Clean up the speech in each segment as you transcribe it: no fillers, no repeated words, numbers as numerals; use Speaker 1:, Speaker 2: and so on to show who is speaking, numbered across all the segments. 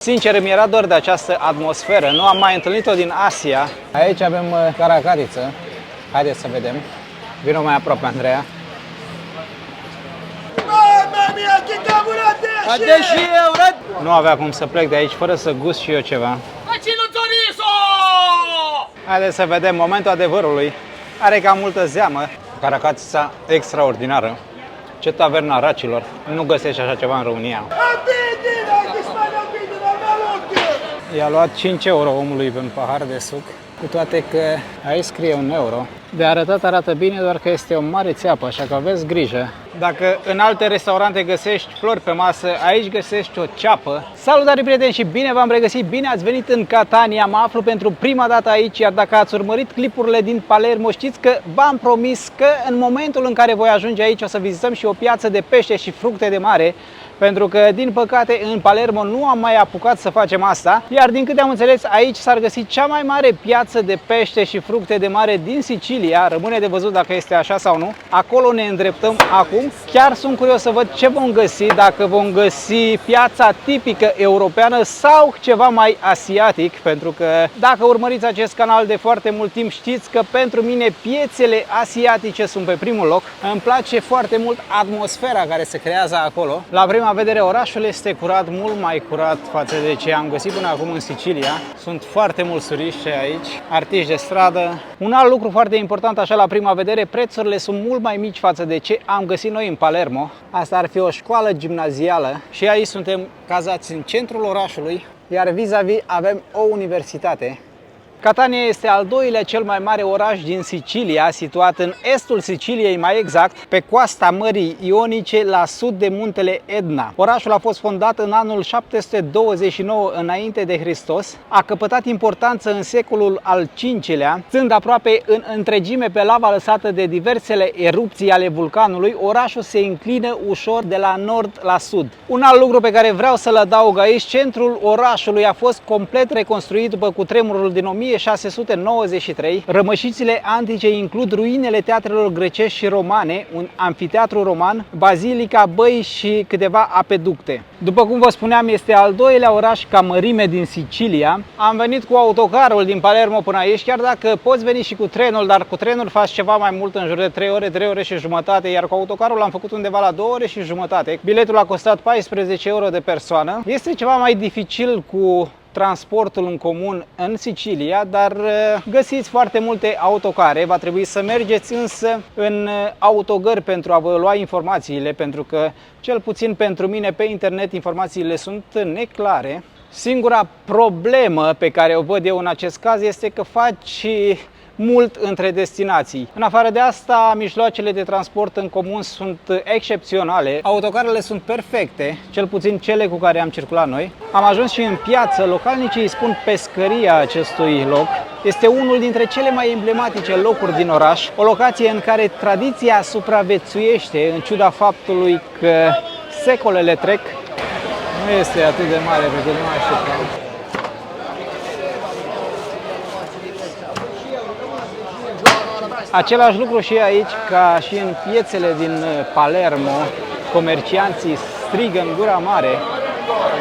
Speaker 1: Sincer, îmi era dor de această atmosferă. Nu am mai întâlnit-o din Asia. Aici avem caracatiță. Haideți să vedem. Vino mai aproape, Andreea. Nu avea cum să plec de aici fără să gust și eu ceva. Haideți să vedem momentul adevărului. Are cam multă zeamă. Caracatița extraordinară. Ce taverna racilor. Nu găsești așa ceva în România. I-a luat 5 euro omului pe un pahar de suc, cu toate că aici scrie 1 euro. De arătat arată bine, doar că este o mare țeapă, așa că aveți grijă. Dacă în alte restaurante găsești flori pe masă, aici găsești o ceapă. Salutare, prieteni, și bine v-am regăsit, bine ați venit în Catania. Mă aflu pentru prima dată aici, iar dacă ați urmărit clipurile din Palermo, știți că v-am promis că în momentul în care voi ajunge aici o să vizităm și o piață de pește și fructe de mare. Pentru că, din păcate, în Palermo nu am mai apucat să facem asta, iar din câte am înțeles, aici s-ar găsi cea mai mare piață de pește și fructe de mare din Sicilia. Rămâne de văzut dacă este așa sau nu. Acolo ne îndreptăm acum. Chiar sunt curios să văd ce vom găsi, dacă vom găsi piața tipică europeană sau ceva mai asiatic, pentru că dacă urmăriți acest canal de foarte mult timp, știți că pentru mine piețele asiatice sunt pe primul loc. Îmi place foarte mult atmosfera care se creează acolo. La prima vedere, orașul este curat, mult mai curat față de ce am găsit până acum în Sicilia. Sunt foarte mulți turiști aici, artiști de stradă. Un alt lucru foarte important, așa la prima vedere, prețurile sunt mult mai mici față de ce am găsit noi în Palermo. Asta ar fi o școală gimnazială și aici suntem cazați în centrul orașului, iar vis-a-vis avem o universitate. Catania este al doilea cel mai mare oraș din Sicilia, situat în estul Siciliei, mai exact, pe coasta Mării Ionice, la sud de muntele Etna. Orașul a fost fondat în anul 729 înainte de Hristos, a căpătat importanță în secolul al V-lea, stând aproape în întregime pe lava lăsată de diversele erupții ale vulcanului. Orașul se înclină ușor de la nord la sud. Un alt lucru pe care vreau să-l adaug aici, centrul orașului a fost complet reconstruit după cutremurul din 1693. Rămășițile antice includ ruinele teatrelor grecești și romane, un amfiteatru roman, bazilica, băi și câteva apeducte. După cum vă spuneam, este al doilea oraș ca mărime din Sicilia. Am venit cu autocarul din Palermo până aici, chiar dacă poți veni și cu trenul, dar cu trenul faci ceva mai mult, în jur de 3 ore, 3 ore și jumătate, iar cu autocarul am făcut undeva la 2 ore și jumătate. Biletul a costat 14 euro de persoană. Este ceva mai dificil cu transportul în comun în Sicilia, dar găsiți foarte multe autocare. Va trebui să mergeți însă în autogări pentru a vă lua informațiile, pentru că, cel puțin pentru mine, pe internet informațiile sunt neclare. Singura problemă pe care o văd eu în acest caz este că faci mult între destinații. În afară de asta, mijloacele de transport în comun sunt excepționale. Autocarele sunt perfecte, cel puțin cele cu care am circulat noi. Am ajuns și în piață, localnicii îi spun pescăria acestui loc. Este unul dintre cele mai emblematice locuri din oraș, o locație în care tradiția supraviețuiește, în ciuda faptului că secolele trec. Nu este atât de mare pe cât nu așteptam. Același lucru și aici, ca și în piețele din Palermo, comercianții strigă în gura mare.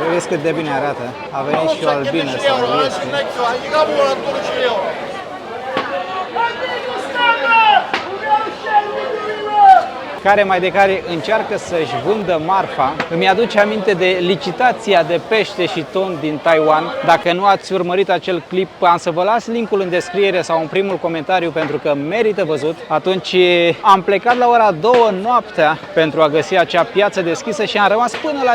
Speaker 1: Vedeți cât de bine arată. A venit și o albină sau o iesne. Care mai de care încearcă să-și vândă marfa. Îmi aduce aminte de licitația de pește și ton din Taiwan. Dacă nu ați urmărit acel clip, am să vă las linkul în descriere sau în primul comentariu, pentru că merită văzut. Atunci am plecat la ora 2 noaptea pentru a găsi acea piață deschisă și am rămas până la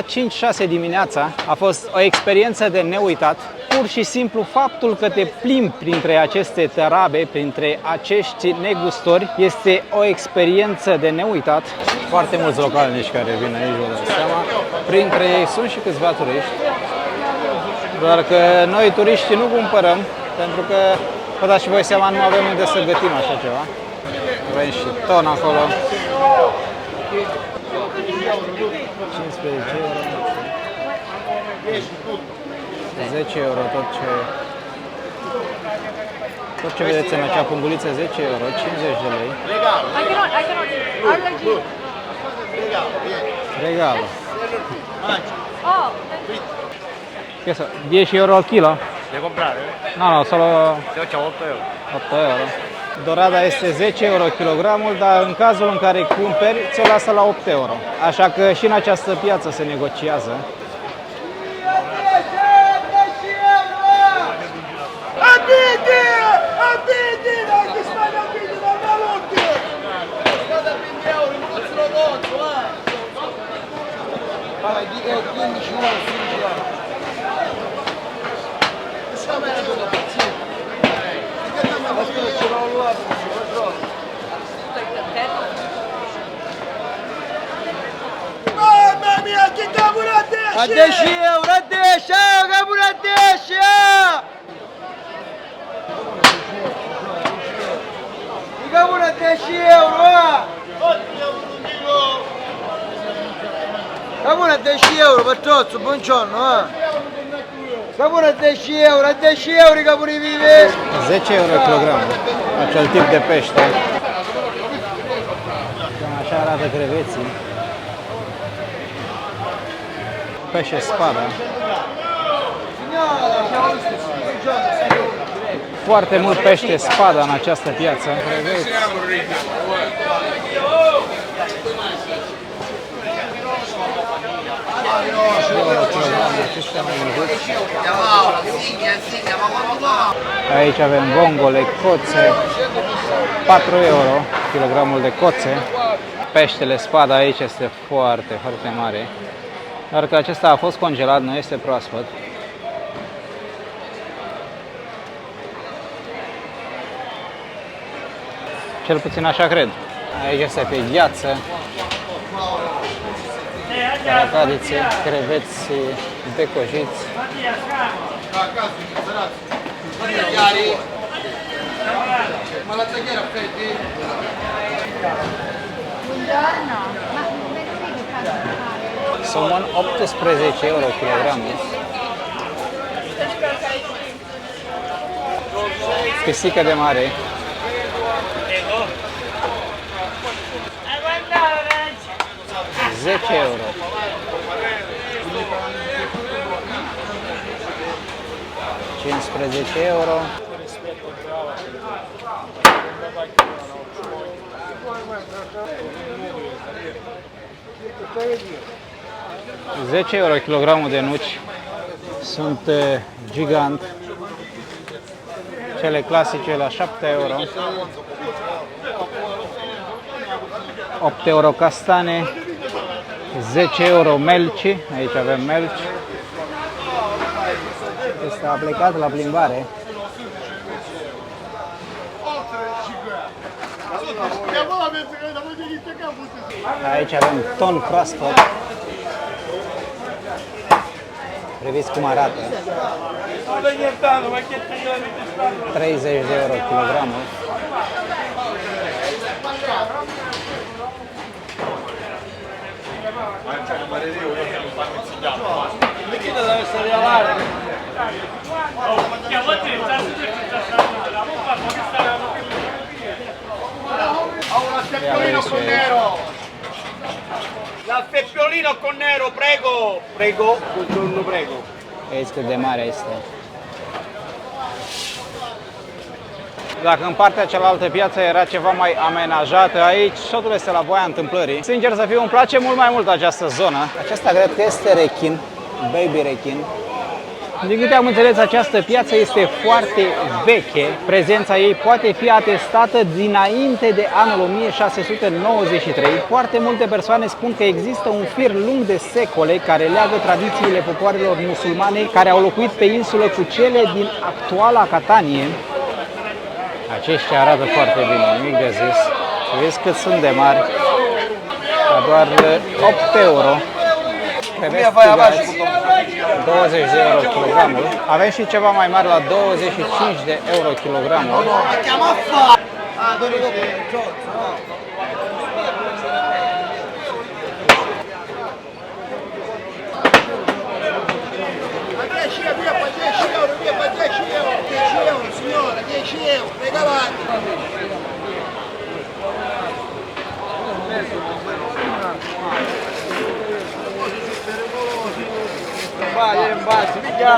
Speaker 1: 5-6 dimineața. A fost o experiență de neuitat. Pur și simplu faptul că te plimbi printre aceste tărabe, printre acești negustori, este o experiență de neuitat. Foarte mulți localnici care vin aici, vă dați seama. Printre ei sunt și câțiva turiști. Doar că noi turiștii nu cumpărăm, pentru că, vă dați și voi seama, nu avem unde să gătim așa ceva. Avem și ton acolo. 15 euro. 10 euro tot ce vedeți în acea punguliță, 10 euro, 50 de lei. Regalo. Che so, 10 euro al chilo?
Speaker 2: De comprare?
Speaker 1: No, no, solo
Speaker 2: Eu c'ho 8 euro.
Speaker 1: 8 euro. Dorada este 10 euro kilogramul, dar în cazul în care cumperi, ți-o lasă la 8 euro. Așa că și în această piață se negociază.
Speaker 3: Mamma mia, che cavolo
Speaker 4: A 10 euro, a 10, cavolo a 10! Cavolo a 10 euro! Cavolo a 10 euro, Patrozzo, buongiorno! Cavolo a 10 euro, a 10 euro cavolo vive!
Speaker 1: 10 euro kilogramul, acel tip de pește. Așa arată creveții. Pește spada. Foarte mult pește spada în această piață. Creveți. Aici avem vongole, coțe, 4 euro kilogramul de coțe. Peștele spada aici este foarte, foarte mare. Doar că acesta a fost congelat, nu este proaspăt. Cel puțin așa cred. Aici este pe gheață. Caracadițe, creveți decojiți.
Speaker 5: Buongiorno, ma come vedi fare?
Speaker 1: Somon 18 euro kilogramul. Pisică de mare. 10 euro. €15. 10 euro kilogramul de nuci. Sunt gigant. Cele clasice la 7 euro. 8 euro castane. 10 euro melci. Aici avem melci. Este a plecat la plimbare. Aici avem ton proaspăt. Priviți cum arată. 30 de euro kilogramul.
Speaker 3: La feppiolino con nero, prego! Prego, buongiorno, prego.
Speaker 1: Vezi cât de mare este. Dacă în partea cealaltă piața era ceva mai amenajată, aici totul este la voia întâmplării. Sincer să fiu, îmi place mult mai mult această zonă. Aceasta cred că este rechin, baby rechin. Din câte am înțeles, această piață este foarte veche. Prezența ei poate fi atestată dinainte de anul 1693. Foarte multe persoane spun că există un fir lung de secole care leagă tradițiile popoarelor musulmane care au locuit pe insulă cu cele din actuala Catanie. Aceștia arată foarte bine, nimic de zis. Vezi cât sunt de mari. La doar 8 euro. 20 de euro kilogramul. Avem și ceva mai mare la 25 de euro kilogramul.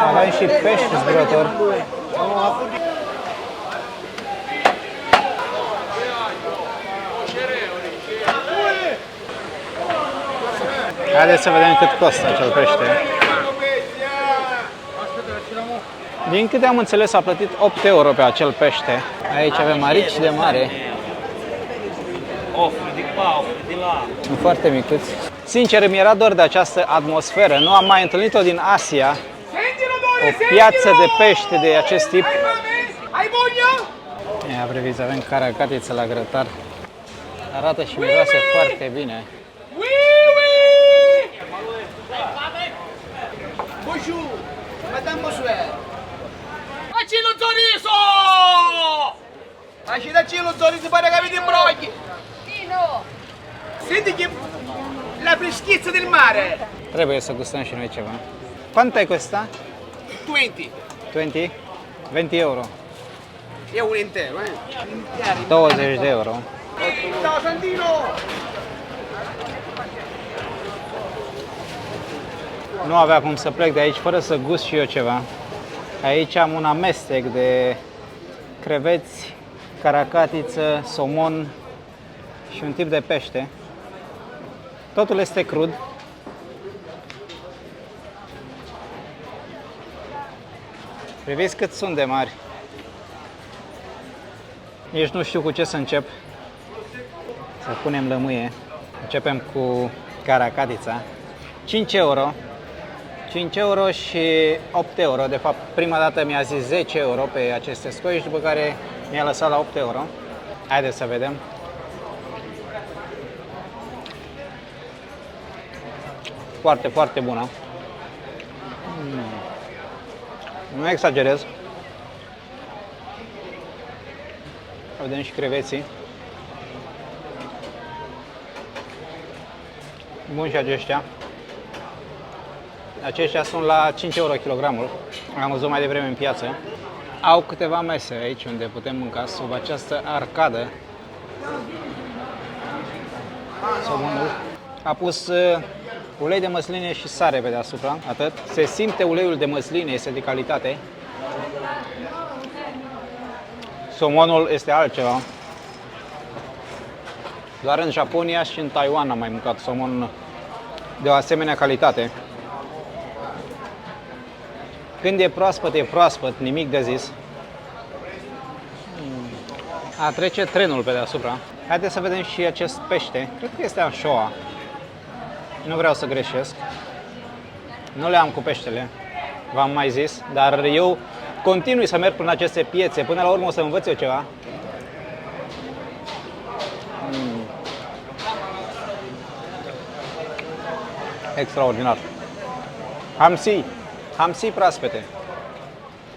Speaker 1: Avem și pești zburători. Haideți să vedem cât costă acel pește. Din câte am înțeles, a plătit 8 euro pe acel pește. Aici avem arici de mare. Sunt foarte micuți. Sincer, mi era dor de această atmosferă. Nu am mai întâlnit-o din Asia. O piață de pește de acest tip. Ia breviți, avem caracatiță la grătar. Arată și miroase foarte bine.
Speaker 3: Bonjour, Madame Bonsoir. Daci lo chorizo! Daci, daci lo chorizo, pare che avete brogli.
Speaker 5: Vino!
Speaker 3: Senti che la freschezza del mare.
Speaker 1: Trebuie să gustăm și noi ceva. Quanto è questa?
Speaker 3: 20.
Speaker 1: 20? 20 euro.
Speaker 3: E un intero,
Speaker 1: 20 de euro.
Speaker 3: Ciao Santino!
Speaker 1: Nu avea cum să plec de aici fără să gust și eu ceva. Aici am un amestec de creveți, caracatiță, somon și un tip de pește. Totul este crud. Priviți cât sunt de mari. Nici nu știu cu ce să încep. Să punem lămâie. Începem cu caracatița. 5 euro. 5 euro și 8 euro. De fapt, prima dată mi-a zis 10 euro pe aceste scoici, după care mi-a lăsat la 8 euro. Haideți să vedem. Foarte, foarte bună. Nu exagerez. Vedem și creveții. Bun și aceștia. Aceștia sunt la 5 euro kilogramul. Am văzut mai devreme în piață. Au câteva mese aici unde putem mânca sub această arcadă. Somonul. A pus ulei de măsline și sare pe deasupra, atât. Se simte uleiul de măsline, este de calitate. Somonul este altceva. Doar în Japonia și în Taiwan am mai mâncat somon de o asemenea calitate. Când e proaspăt, nimic de zis. A, trece trenul pe deasupra. Haideți să vedem și acest pește. Cred că este anșoa. Nu vreau să greșesc. Nu le am cu peștele, v-am mai zis, dar eu continui să merg prin aceste piețe. Până la urmă o să învăț eu ceva. Extraordinar. Hamsi proaspete.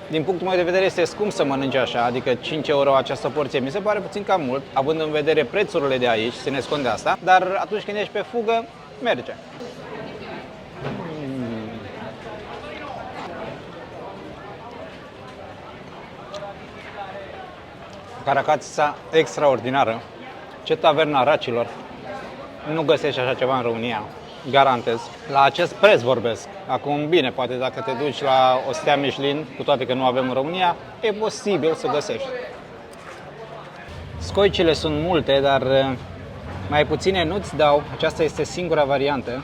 Speaker 1: Din punctul meu de vedere este scump să mănânci așa, adică 5 euro această porție. Mi se pare puțin cam mult, având în vedere prețurile de aici, țineți cont de asta, dar atunci când ești pe fugă, merge. Caracatița extraordinară. Ce taverna racilor. Nu găsești așa ceva în România, garantez. La acest preț vorbesc. Acum, bine, poate dacă te duci la o stea Michelin, cu toate că nu avem în România, e posibil să găsești. Scoicile sunt multe, dar mai puține nu-ți dau. Aceasta este singura variantă.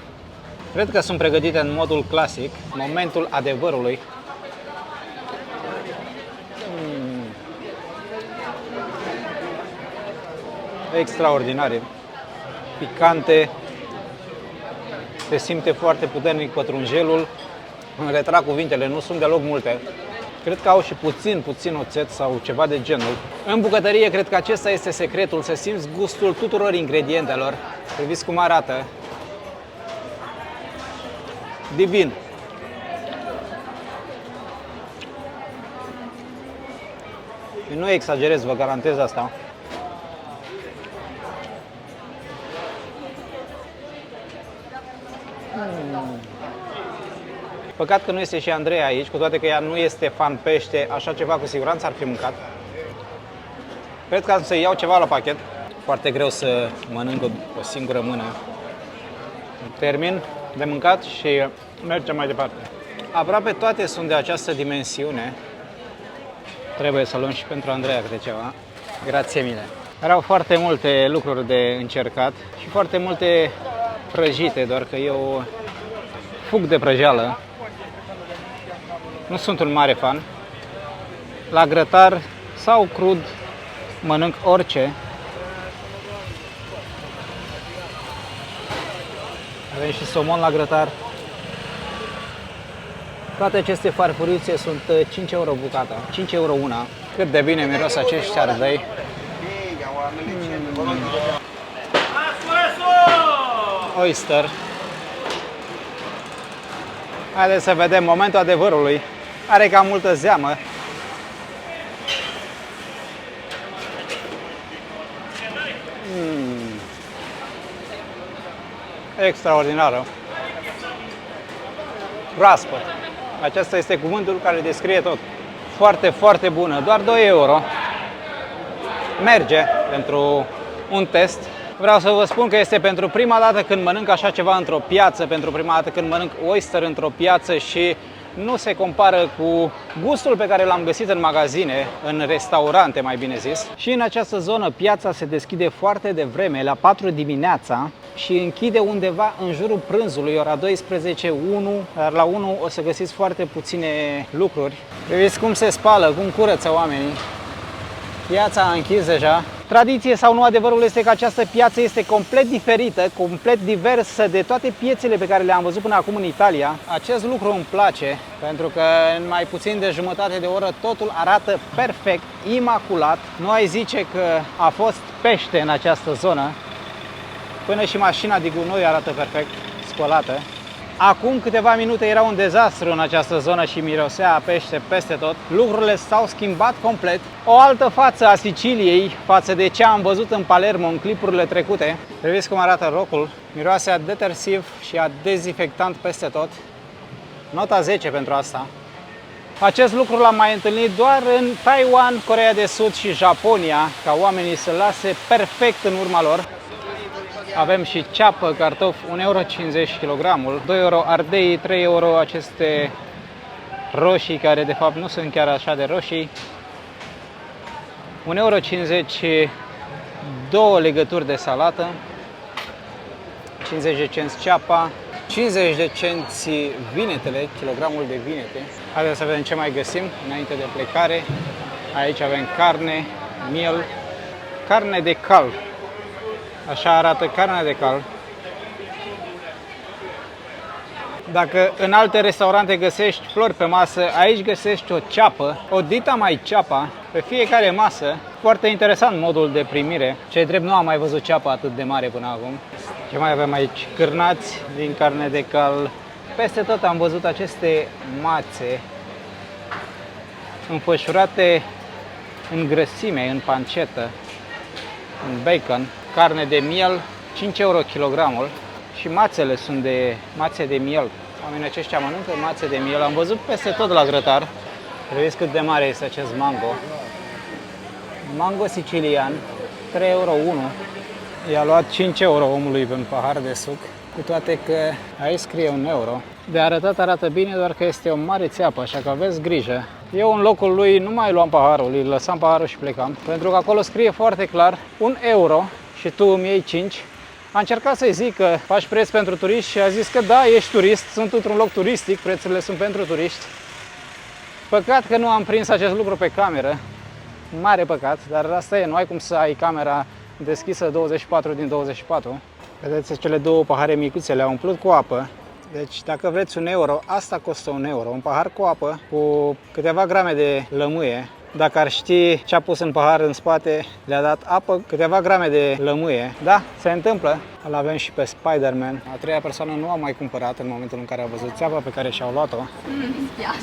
Speaker 1: Cred că sunt pregătite în modul clasic, momentul adevărului. Extraordinare. Picante. Se simte foarte puternic pătrunjelul. Îmi retrag cuvintele, nu sunt deloc multe. Cred că au și puțin oțet sau ceva de genul. În bucătărie, cred că acesta este secretul, să simți gustul tuturor ingredientelor. Priviți cum arată. Divin. Nu exagerez, vă garantez asta. Păcat că nu este și Andreea aici, cu toate că ea nu este fan pește, așa ceva cu siguranță ar fi mâncat. Cred că am să iau ceva la pachet. Foarte greu să mănânc o singură mână. Termin de mâncat și mergem mai departe. Aproape toate sunt de această dimensiune. Trebuie să luăm și pentru Andreea câte ceva. Grație mile. Erau foarte multe lucruri de încercat și foarte multe prăjite, doar că eu fug de prăjeală. Nu sunt un mare fan. La grătar sau crud mănânc orice. Avem și somon la grătar. Toate aceste farfurițe sunt 5 euro bucata, 5 euro una. Cât de bine miros acești ardei. Oyster. Haideți să vedem momentul adevărului. Are cam multă zeamă. Extraordinară. Proaspăt. Acesta este cuvântul care descrie tot. Foarte, foarte bună. Doar 2 euro. Merge pentru un test. Vreau să vă spun că este pentru prima dată când mănânc așa ceva într-o piață, pentru prima dată când mănânc oyster într-o piață și nu se compară cu gustul pe care l-am găsit în magazine, în restaurante mai bine zis. Și în această zonă piața se deschide foarte devreme, la 4 dimineața și închide undeva în jurul prânzului, ora 12, 1, dar la 1 o să găsiți foarte puține lucruri. Vedeți cum se spală, cum curăță oamenii. Piața a închis deja. Tradiție sau nu, adevărul este că această piață este complet diferită, complet diversă de toate piețele pe care le-am văzut până acum în Italia. Acest lucru îmi place, pentru că în mai puțin de jumătate de oră totul arată perfect, imaculat. Nu ai zice că a fost pește în această zonă. Până și mașina de gunoi arată perfect, spălată. Acum câteva minute era un dezastru în această zonă și mirosea pește peste tot. Lucrurile s-au schimbat complet. O altă față a Siciliei față de ce am văzut în Palermo în clipurile trecute. Vedeți cum arată rocul. Miroase a detersiv și a dezinfectant peste tot. Nota 10 pentru asta. Acest lucru l-am mai întâlnit doar în Taiwan, Coreea de Sud și Japonia, ca oamenii să lase perfect în urma lor. Avem și ceapă, cartofi, 1,50 euro kg, 2 euro ardei, 3 euro aceste roșii, care de fapt nu sunt chiar așa de roșii. 1,50 euro, 2 legături de salată, 50 de cenți ceapa, 50 de cenți vinetele, kilogramul de vinete. Haideți să vedem ce mai găsim înainte de plecare. Aici avem carne, miel, carne de cal. Așa arată carnea de cal. Dacă în alte restaurante găsești flori pe masă, aici găsești o ceapă, o dita mai ceapa, pe fiecare masă. Foarte interesant modul de primire. Cei drept nu am mai văzut ceapă atât de mare până acum. Ce mai avem aici? Cârnați din carne de cal. Peste tot am văzut aceste mațe înfășurate în grăsime, în pancetă, în bacon. Carne de miel, 5 euro kilogramul și mațele sunt de mațe de miel. Oamenii aceștia mănâncă mațe de miel. Am văzut peste tot la grătar. Vedeți cât de mare este acest mango. Mango sicilian, 3 euro 1. I-a luat 5 euro omului pe un pahar de suc, cu toate că aici scrie 1 euro. De arătat arată bine, doar că este o mare țeapă, așa că aveți grijă. Eu în locul lui nu mai luam paharul, îi lăsam paharul și plecam, pentru că acolo scrie foarte clar 1 euro și tu îmi iei 5. Am încercat să-i zic că faci preț pentru turiști și a zis că da, ești turist, sunt într-un loc turistic, prețurile sunt pentru turiști. Păcat că nu am prins acest lucru pe cameră, mare păcat, dar asta e, nu ai cum să ai camera deschisă 24 din 24. Vedeți, cele două pahare micuțe le-au umplut cu apă. Deci dacă vreți 1 euro, asta costă 1 euro. Un pahar cu apă, cu câteva grame de lămâie. Dacă ar ști ce a pus în pahar în spate, le-a dat apă, câteva grame de lămâie. Da, se întâmplă. Îl avem și pe Spider-Man. A treia persoană nu a mai cumpărat în momentul în care a văzut țeapa pe care și-au luat-o.
Speaker 5: Mi dispiace.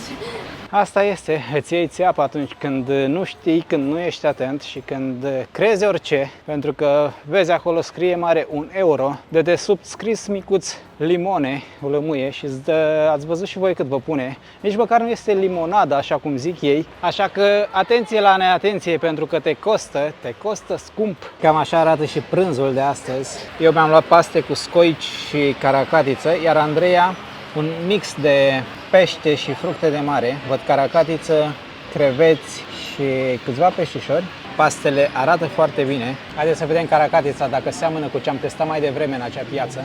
Speaker 1: Asta este, îți iei țeapă atunci când nu știi, când nu ești atent și când crezi orice, pentru că vezi acolo scrie mare 1 euro, de desubt scris micuț limone, o lămâie și ați văzut și voi cât vă pune. Nici măcar nu este limonada, așa cum zic ei, așa că atenție la neatenție, pentru că te costă scump. Cam așa arată și prânzul de astăzi. Eu mi-am luat paste cu scoici și caracatiță, iar Andreea Un mix de pește și fructe de mare. Văd caracatiță, creveți și câțiva peștișori. Pastele arată foarte bine. Haideți să vedem caracatița dacă seamănă cu ce am testat mai devreme în acea piață.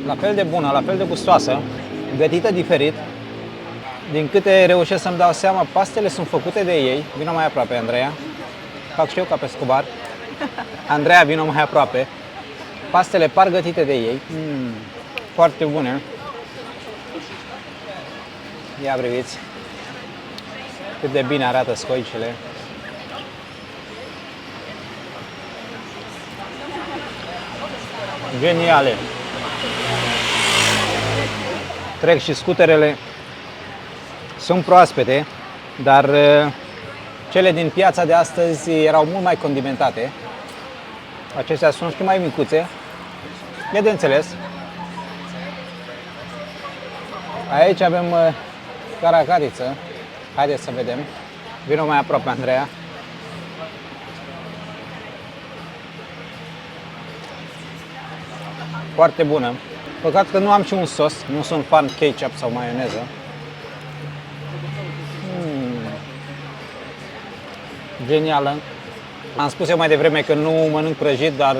Speaker 1: La fel de bună, la fel de gustoasă, gătită diferit. Din câte reușesc să-mi dau seama, pastele sunt făcute de ei. Vino mai aproape, Andreea. Fac și eu ca pe Scobar. Andreea, vino mai aproape. Pastele par gătite de ei. Foarte bune. Ia priviți cât de bine arată scoicele. Geniale. Trec și scuterele. Sunt proaspete, dar cele din piața de astăzi erau mult mai condimentate. Acestea sunt și mai micuțe. E de înțeles. Aici avem caracatiță. Haideți să vedem. Vino mai aproape, Andreea. Foarte bună. Păcat că nu am și un sos. Nu sunt fan ketchup sau maioneză. Genială. Am spus eu mai devreme că nu mănânc prăjit, dar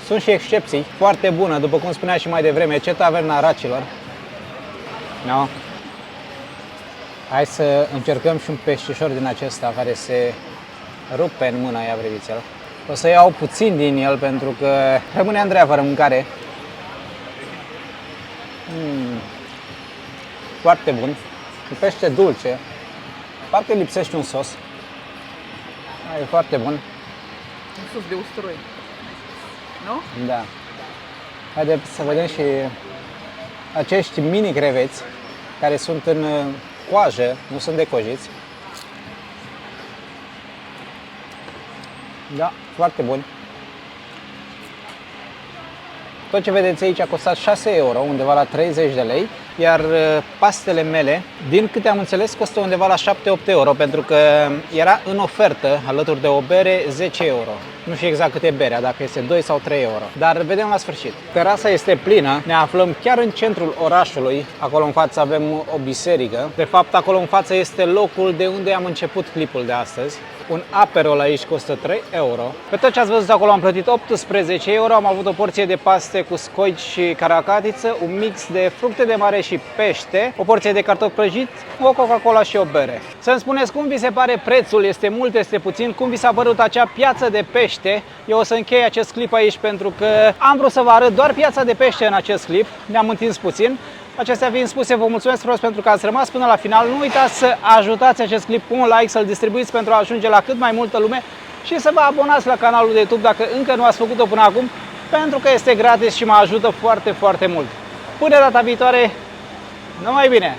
Speaker 1: sunt și excepții. Foarte bună, după cum spunea și mai devreme, ce taverna racilor. No? Hai să încercăm și un peștișor din acesta care se rupe în mână, ia vrevițel. O să iau puțin din el pentru că rămâne Andreea fără mâncare. Foarte bun. Un pește dulce. Parcă lipsește un sos. E foarte bun.
Speaker 2: Un sos de usturoi. Nu?
Speaker 1: Da. Haideți să vedem și acești mini creveți care sunt în coajă, nu sunt decojiți. Da, foarte bun. Tot ce vedeți aici a costat 6 euro, undeva la 30 de lei, iar pastele mele, din câte am înțeles, costă undeva la 7-8 euro, pentru că era în ofertă, alături de o bere, 10 euro. Nu știu exact cât e berea, dacă este 2 sau 3 euro, dar vedem la sfârșit. Terasa este plină, ne aflăm chiar în centrul orașului, acolo în față avem o biserică. De fapt, acolo în față este locul de unde am început clipul de astăzi. Un aperol aici costă 3 euro. Pe tot ce ați văzut acolo am plătit 18 euro, am avut o porție de paste cu scoici și caracatiță, un mix de fructe de mare și pește, o porție de cartofi prăjiți, o Coca-Cola și o bere. Să-mi spuneți cum vi se pare prețul, este mult, este puțin, cum vi s-a părut acea piață de pește. Eu o să închei acest clip aici pentru că am vrut să vă arăt doar piața de pește în acest clip, ne-am întins puțin. Acestea fiind spuse, vă mulțumesc frumos pentru că ați rămas până la final. Nu uitați să ajutați acest clip cu un like, să-l distribuiți pentru a ajunge la cât mai multă lume și să vă abonați la canalul de YouTube dacă încă nu ați făcut-o până acum, pentru că este gratis și mă ajută foarte, foarte mult. Până data viitoare, numai bine!